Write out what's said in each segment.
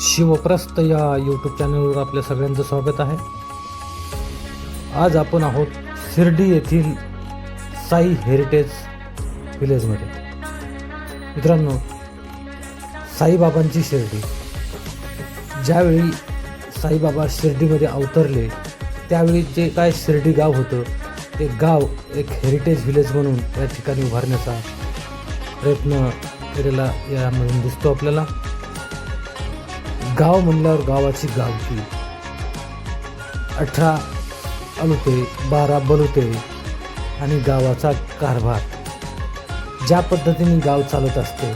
शिवप्रस्त या यूट्यूब चॅनलवर आपल्या सगळ्यांचं स्वागत आहे. आज आपण आहोत शिर्डी येथील साई हेरिटेज विलेजमध्ये. मित्रांनो, साईबाबांची शिर्डी. ज्यावेळी साईबाबा शिर्डीमध्ये अवतरले त्यावेळी जे काय शिर्डी गाव होतं ते गाव एक हेरिटेज विलेज म्हणून या ठिकाणी उभारण्याचा प्रयत्न केलेला यामधून दिसतो आपल्याला. गाव म्हणल्यावर गावाची गावकी, 18 अलुते 12 बलुते आणि गावाचा कारभार. ज्या पद्धतीने गाव चालत असते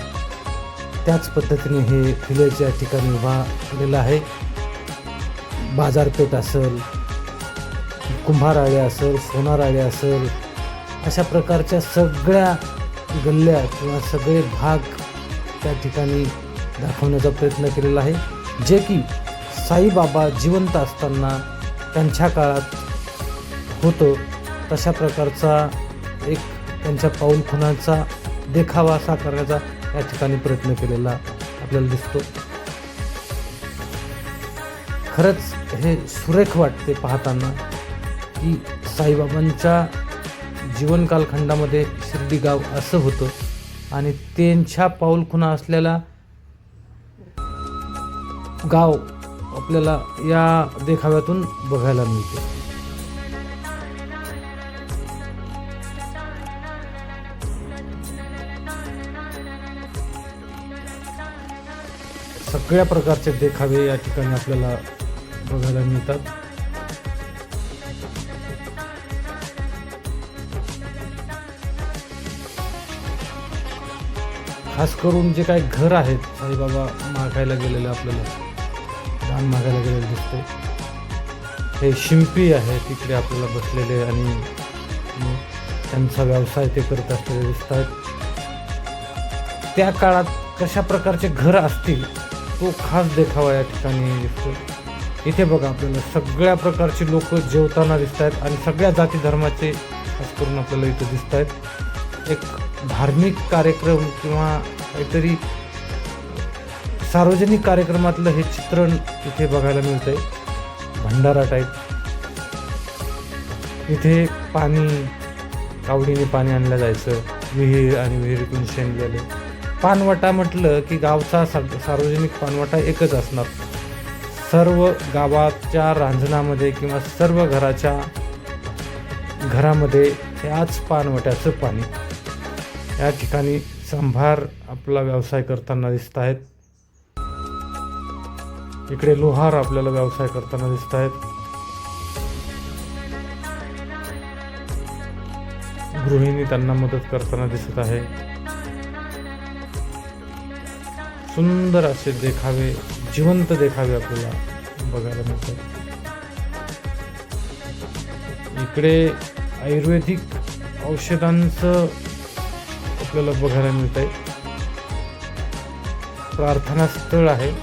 त्याच पद्धतीने हे विलेज या ठिकाणी उभा केलेलं आहे. बाजारपेठ असेल, कुंभाराळे असेल, सोनाराळे असेल, अशा प्रकारच्या सगळ्या गल्ल्या किंवा सगळे भाग त्या ठिकाणी दाखवण्याचा प्रयत्न केलेला आहे. जे की साईबाबा जिवंत असताना त्यांच्या काळात होतं तशा प्रकारचा एक त्यांच्या पाऊलखुणाचा देखावा साकारण्याचा या ठिकाणी प्रयत्न केलेला आपल्याला दिसतो. खरंच हे सुरेख वाटते पाहताना की साईबाबांच्या जीवन कालखंडामध्ये शिर्डी गाव असं होतं आणि त्यांच्या पाऊलखुणा असलेला गाव आपल्याला या देखाव्यातून बघायला मिळते. सगळ्या प्रकारचे देखावे या ठिकाणी आपल्याला बघायला मिळतात. खास करून जे काही घर आहेत साईबाबा मागायला गेलेले आपल्याला दान मागायला गेलेले दिसते. हे शिंपी आहे तिकडे आपल्याला बसलेले आणि त्यांचा व्यवसाय ते करत असलेले दिसत आहेत. त्या काळात कशा प्रकारचे घर असतील तो खास देखावा या ठिकाणी दिसतो. इथे बघा आपल्याला सगळ्या प्रकारचे लोक जेवताना दिसत आहेत आणि सगळ्या जाती धर्माचे खास करून आपल्याला इथे दिसत आहेत. एक धार्मिक कार्यक्रम किंवा काहीतरी सार्वजनिक कार्यक्रमातलं हे चित्रण इथे बघायला मिळतंय. भंडारा टाईप. इथे पाणी, कावडीने पाणी आणलं जायचं, विहीर आणि विहिरीतून शेणलेले. पानवाटा म्हटलं की गावचा सार्वजनिक पानवाटा एकच असणार. सर्व गावाच्या रांजणामध्ये किंवा सर्व घरामध्ये याच पानवट्याचं पाणी. या ठिकाणी सांभार आपला व्यवसाय करताना दिसत आहेत. इकडे लोहार आपल्याला व्यवसाय करताना दिसत आहेत. गृहिणी त्यांना मदत करताना दिसत आहे. सुंदर असे देखावे, जिवंत देखावे आपल्याला बघायला मिळतात. इकडे आयुर्वेदिक औषधांचं आपल्याला बघायला मिळत आहे. प्रार्थना स्थळ आहे.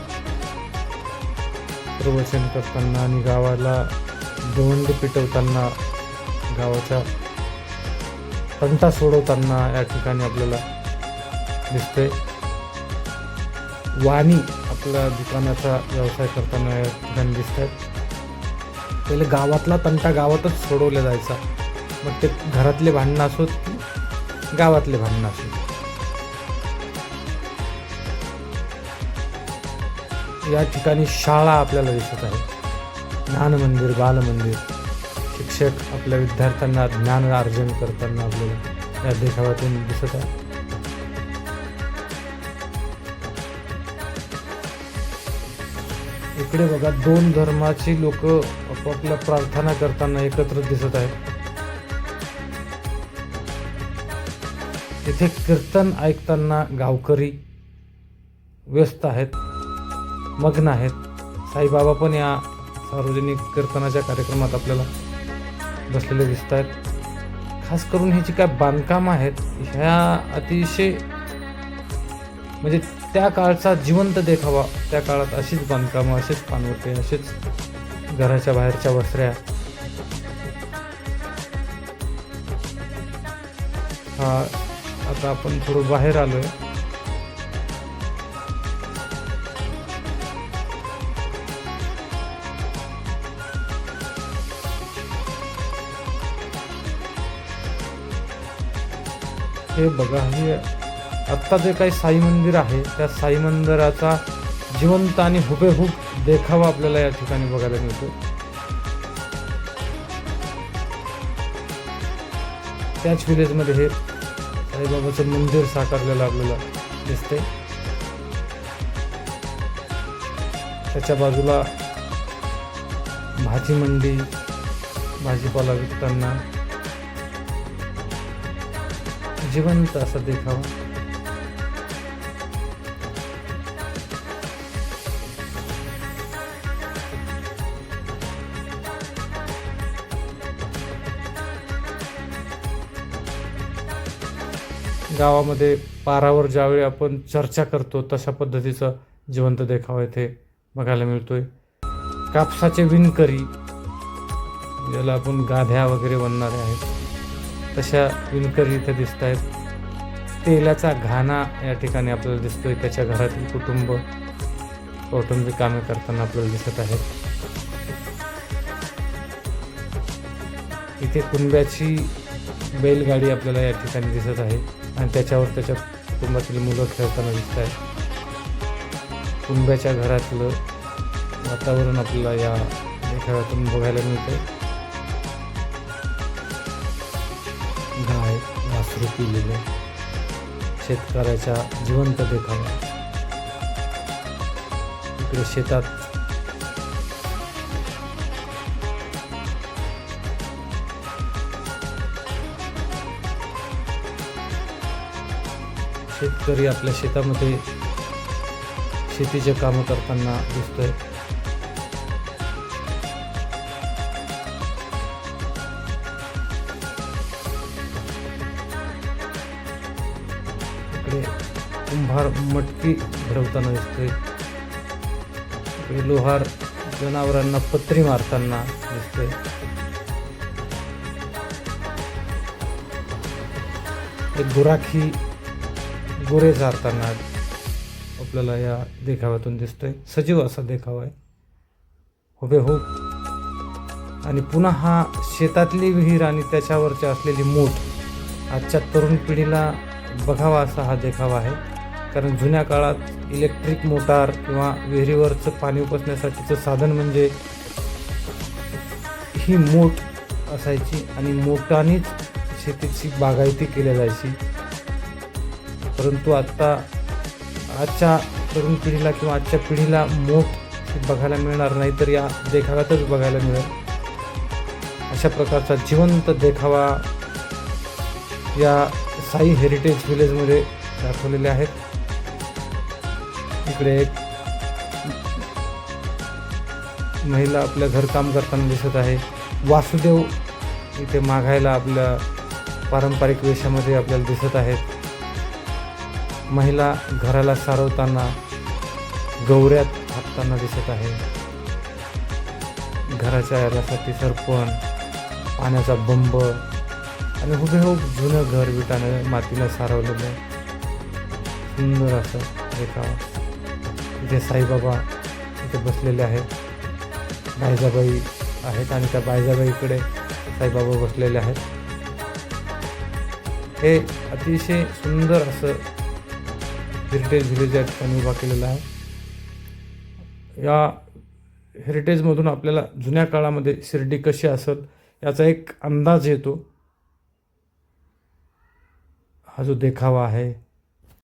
प्रवचन करताना आणि गावाला दवंडी पेटवताना, गावाच्या तंटा सोडवताना या ठिकाणी आपल्याला दिसते. वाणी आपल्या दुकानाचा व्यवसाय करताना या ठिकाणी दिसत आहेत. पहिले गावातला तंटा गावातच सोडवला जायचा. मग ते घरातले भांडणं असोत की गावातले भांडणं असोत. या ठिकाणी शाळा आपल्याला दिसत आहे. ज्ञान मंदिर, बाल मंदिर. शिक्षक आपल्या विद्यार्थ्यांना ज्ञान अर्जन करताना आपल्याला या देखाव्यातून दिसत आहे. इकडे बघा 2 धर्माची लोक आपापल्या प्रार्थना करताना एकत्र दिसत आहेत. इथे कीर्तन ऐकताना गावकरी व्यस्त आहेत, मग्न आहेत. साईबाबा पण या सार्वजनिक कीर्तनाच्या कार्यक्रमात आपल्याला बसलेले दिसत आहेत. खास करून ही जी काय बांधकामं आहेत ह्या अतिशय म्हणजे त्या काळचा जिवंत देखावा. त्या काळात अशीच बांधकामं, असेच पानवटे, असेच घराच्या बाहेरच्या वस्त्र्या. आता आपण थोडं बाहेर आलोय. हे बघा, हे आत्ता जे काही साई मंदिर आहे त्या साई मंदिराचा जिवंत आणि हुबेहूब देखावा आपल्याला या ठिकाणी बघायला मिळतो. त्याच विलेजमध्ये हे साईबाबाचं मंदिर साकारलेलं आपल्याला दिसतंय. त्याच्या बाजूला भाजी मंडी, भाजीपाला विकताना जिवंत असा देखावा. गावामध्ये पारावर ज्यावेळी आपण चर्चा करतो तशा पद्धतीचा जिवंत देखावा इथे बघायला मिळतोय. कापसाचे विणकरी, ज्याला आपण गाद्या वगैरे बनणारे आहेत तशा विणकरी इथे दिसत आहेत. तेलाचा घाणा या ठिकाणी आपल्याला दिसतोय. त्याच्या घरातील कौटुंबिक कामे करताना आपल्याला दिसत आहेत. इथे कुंब्याची बैलगाडी आपल्याला या ठिकाणी दिसत आहे आणि त्याच्यावर त्याच्या कुटुंबातील मुलं खेळताना दिसत आहेत. कुंब्याच्या घरातलं वातावरण आपल्याला या देखाव्यातून बघायला मिळतंय. गाय वासरू पिलेलं शेतकऱ्याच्या जिवंत देखावा. इकडे शेतात शेतकरी आपल्या शेतामध्ये शेतीचे कामं करताना दिसतोय. इकडे कुंभार मटकी भरवताना दिसतोय. इकडे लोहार जनावरांना पत्री मारताना दिसतोय. गुराखी गोरे चारताना आपल्याला या देखाव्यातून दिसतोय. सजीव असा देखावा आहे हुबेहूब. आणि पुन्हा हा शेतातली विहीर आणि त्याच्यावरची असलेली मूठ आजच्या तरुण पिढीला बघावा असा हा देखावा आहे. कारण जुन्या काळात इलेक्ट्रिक मोटार किंवा विहिरीवरचं पाणी उपसण्यासाठीचं साधन म्हणजे ही मूठ असायची आणि मोटानेच शेतीची बागायती केली जायची. परंतु आता आजच्या तरुण पिढीला किंवा आजच्या पिढीला मोठ बघायला मिळणार नाही, तर या देखाव्यातच बघायला मिळेल. अशा प्रकारचा जिवंत देखावा या साई हेरिटेज विलेजमध्ये दाखवलेले आहेत. इकडे एक महिला आपल्या घरकाम करताना दिसत आहे. वासुदेव इथे मागायला आपल्या पारंपरिक वेशामध्ये आपल्याला दिसत आहेत. महिला घराला सारवताना गौऱ्यात थापताना दिसत आहे. घराच्या यासाठी सरपण, पाण्याचा बंब आणि हुबेहूब जुनं घर विटाने मातीला सारवलेलं सुंदर असं देखावा. इथे साईबाबा इथे बसलेले आहेत. बायजाबाई आहेत आणि त्या बायजाबाईकडे साईबाबा बसलेले आहेत. हे अतिशय सुंदर असं हेरिटेज विलेज या ठिकाणी उभा केलेला आहे. या हेरिटेजमधून आपल्याला जुन्या काळामध्ये शिर्डी कशी असेल याचा एक अंदाज येतो. हा जो देखावा आहे